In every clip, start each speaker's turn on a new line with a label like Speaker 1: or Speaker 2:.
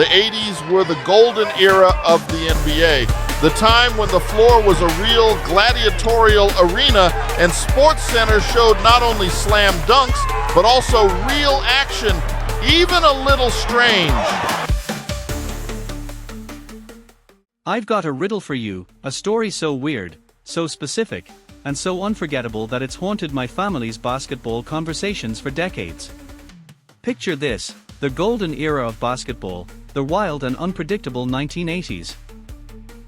Speaker 1: The 80s were the golden era of the NBA, the time when the floor was a real gladiatorial arena and SportsCenter showed not only slam dunks, but also real action, even a little strange.
Speaker 2: I've got a riddle for you, a story so weird, so specific, and so unforgettable that it's haunted my family's basketball conversations for decades. Picture this, the golden era of basketball, the wild and unpredictable 1980s.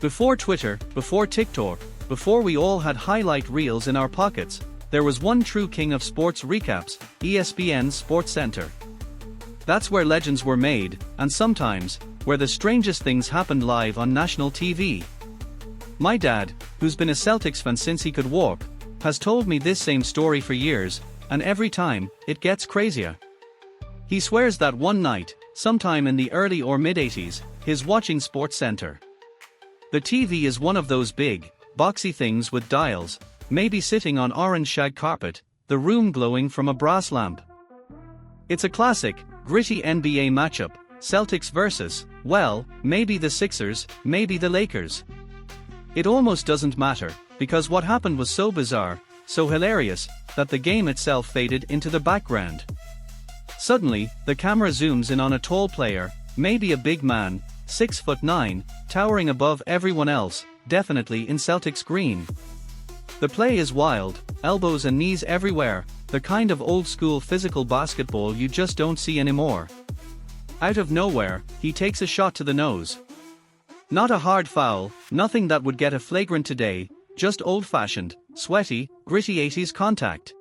Speaker 2: Before Twitter, before TikTok, before we all had highlight reels in our pockets, there was one true king of sports recaps, ESPN's SportsCenter. That's where legends were made, and sometimes, where the strangest things happened live on national TV. My dad, who's been a Celtics fan since he could walk, has told me this same story for years, and every time, it gets crazier. He swears that one night, sometime in the early or mid-80s, he's watching SportsCenter. The TV is one of those big, boxy things with dials, maybe sitting on orange shag carpet, the room glowing from a brass lamp. It's a classic, gritty NBA matchup, Celtics versus, well, maybe the Sixers, maybe the Lakers. It almost doesn't matter, because what happened was so bizarre, so hilarious, that the game itself faded into the background. Suddenly, the camera zooms in on a tall player, maybe a big man, 6'9", towering above everyone else, definitely in Celtics green. The play is wild, elbows and knees everywhere, the kind of old-school physical basketball you just don't see anymore. Out of nowhere, he takes a shot to the nose. Not a hard foul, nothing that would get a flagrant today, just old-fashioned, sweaty, gritty 80s contact.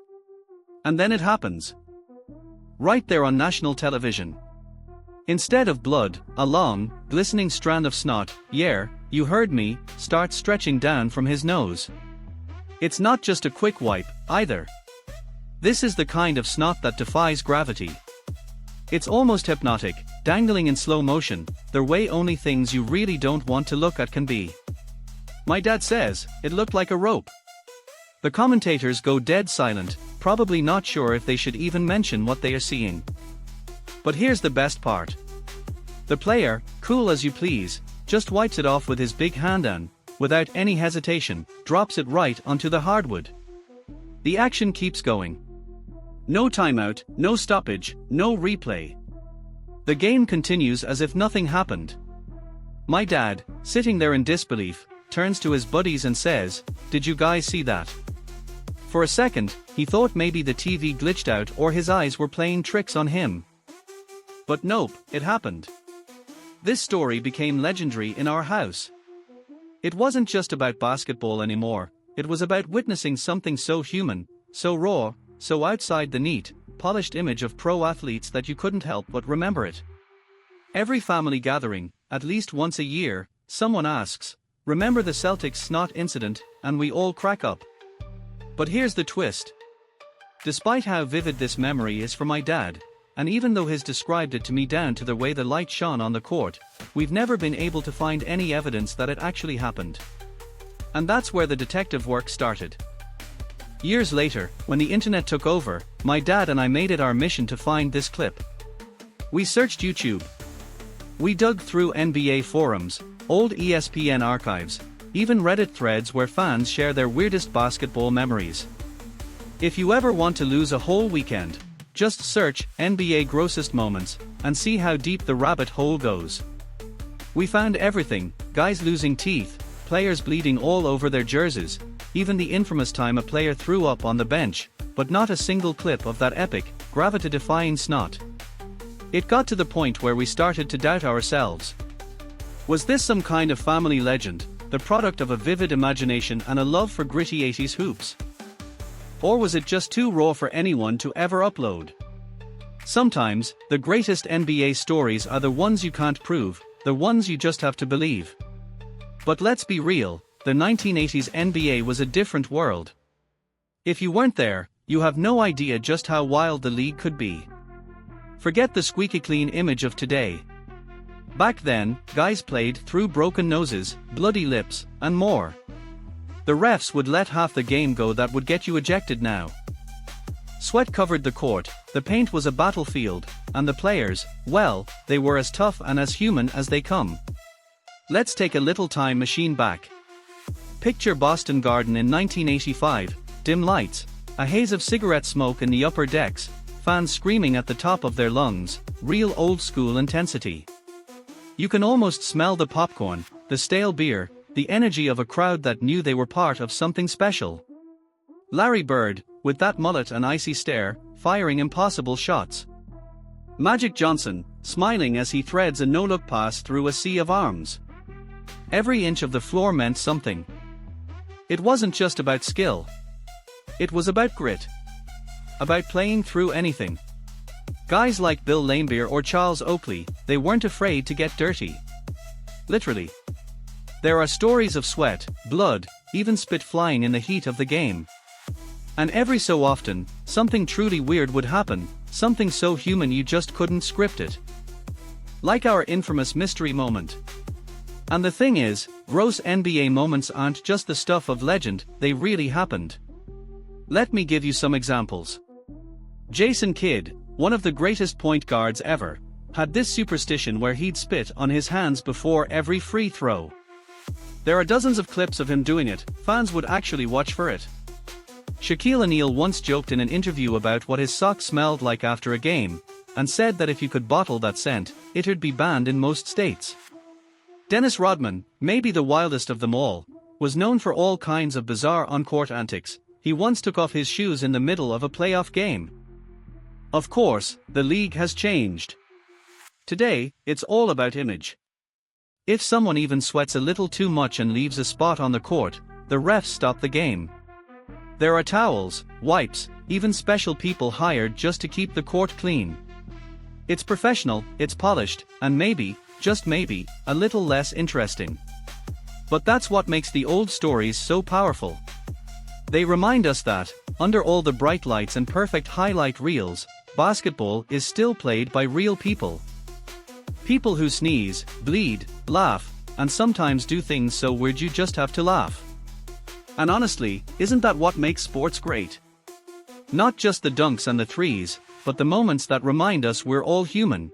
Speaker 2: And then it happens. Right there on national television. Instead of blood, a long, glistening strand of snot, yeah, you heard me, starts stretching down from his nose. It's not just a quick wipe, either. This is the kind of snot that defies gravity. It's almost hypnotic, dangling in slow motion, the way only things you really don't want to look at can be. My dad says, it looked like a rope. The commentators go dead silent, probably not sure if they should even mention what they are seeing. But here's the best part. The player, cool as you please, just wipes it off with his big hand and, without any hesitation, drops it right onto the hardwood. The action keeps going. No timeout, no stoppage, no replay. The game continues as if nothing happened. My dad, sitting there in disbelief, turns to his buddies and says, "Did you guys see that?" For a second, he thought maybe the TV glitched out or his eyes were playing tricks on him. But nope, it happened. This story became legendary in our house. It wasn't just about basketball anymore, it was about witnessing something so human, so raw, so outside the neat, polished image of pro athletes that you couldn't help but remember it. Every family gathering, at least once a year, someone asks, "Remember the Celtics snot incident?" and we all crack up. But here's the twist. Despite how vivid this memory is for my dad, and even though he's described it to me down to the way the light shone on the court, we've never been able to find any evidence that it actually happened. And that's where the detective work started. Years later, when the internet took over, my dad and I made it our mission to find this clip. We searched YouTube. We dug through NBA forums, old ESPN archives, even Reddit threads where fans share their weirdest basketball memories. If you ever want to lose a whole weekend, just search NBA grossest moments, and see how deep the rabbit hole goes. We found everything, guys losing teeth, players bleeding all over their jerseys, even the infamous time a player threw up on the bench, but not a single clip of that epic, gravity-defying snot. It got to the point where we started to doubt ourselves. Was this some kind of family legend, the product of a vivid imagination and a love for gritty 80s hoops? Or was it just too raw for anyone to ever upload? Sometimes, the greatest NBA stories are the ones you can't prove, the ones you just have to believe. But let's be real, the 1980s NBA was a different world. If you weren't there, you have no idea just how wild the league could be. Forget the squeaky clean image of today. Back then, guys played through broken noses, bloody lips, and more. The refs would let half the game go that would get you ejected now. Sweat covered the court, the paint was a battlefield, and the players, well, they were as tough and as human as they come. Let's take a little time machine back. Picture Boston Garden in 1985, dim lights, a haze of cigarette smoke in the upper decks, fans screaming at the top of their lungs, real old-school intensity. You can almost smell the popcorn, the stale beer, the energy of a crowd that knew they were part of something special. Larry Bird, with that mullet and icy stare, firing impossible shots. Magic Johnson, smiling as he threads a no-look pass through a sea of arms. Every inch of the floor meant something. It wasn't just about skill. It was about grit. About playing through anything. Guys like Bill Laimbeer or Charles Oakley, they weren't afraid to get dirty. Literally. There are stories of sweat, blood, even spit flying in the heat of the game. And every so often, something truly weird would happen, something so human you just couldn't script it. Like our infamous mystery moment. And the thing is, gross NBA moments aren't just the stuff of legend, they really happened. Let me give you some examples. Jason Kidd, one of the greatest point guards ever, had this superstition where he'd spit on his hands before every free throw. There are dozens of clips of him doing it, fans would actually watch for it. Shaquille O'Neal once joked in an interview about what his socks smelled like after a game, and said that if you could bottle that scent, it'd be banned in most states. Dennis Rodman, maybe the wildest of them all, was known for all kinds of bizarre on-court antics. He once took off his shoes in the middle of a playoff game. Of course, the league has changed. Today, it's all about image. If someone even sweats a little too much and leaves a spot on the court, the refs stop the game. There are towels, wipes, even special people hired just to keep the court clean. It's professional, it's polished, and maybe, just maybe, a little less interesting. But that's what makes the old stories so powerful. They remind us that, under all the bright lights and perfect highlight reels, basketball is still played by real people. People who sneeze, bleed, laugh, and sometimes do things so weird you just have to laugh. And honestly, isn't that what makes sports great? Not just the dunks and the threes, but the moments that remind us we're all human.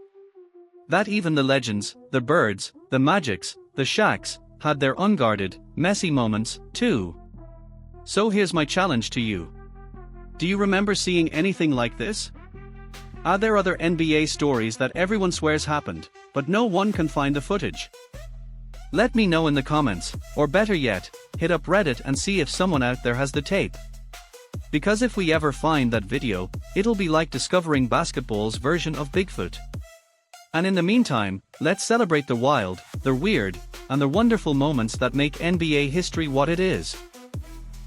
Speaker 2: That even the legends, the Birds, the Magics, the Shaqs, had their unguarded, messy moments, too. So here's my challenge to you. Do you remember seeing anything like this? Are there other NBA stories that everyone swears happened, but no one can find the footage? Let me know in the comments, or better yet, hit up Reddit and see if someone out there has the tape. Because if we ever find that video, it'll be like discovering basketball's version of Bigfoot. And in the meantime, let's celebrate the wild, the weird, and the wonderful moments that make NBA history what it is.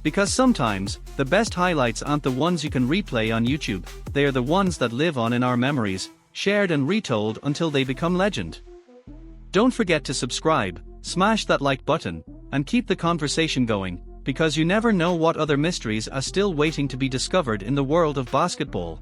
Speaker 2: Because sometimes, the best highlights aren't the ones you can replay on YouTube, they are the ones that live on in our memories, shared and retold until they become legend. Don't forget to subscribe, smash that like button, and keep the conversation going, because you never know what other mysteries are still waiting to be discovered in the world of basketball.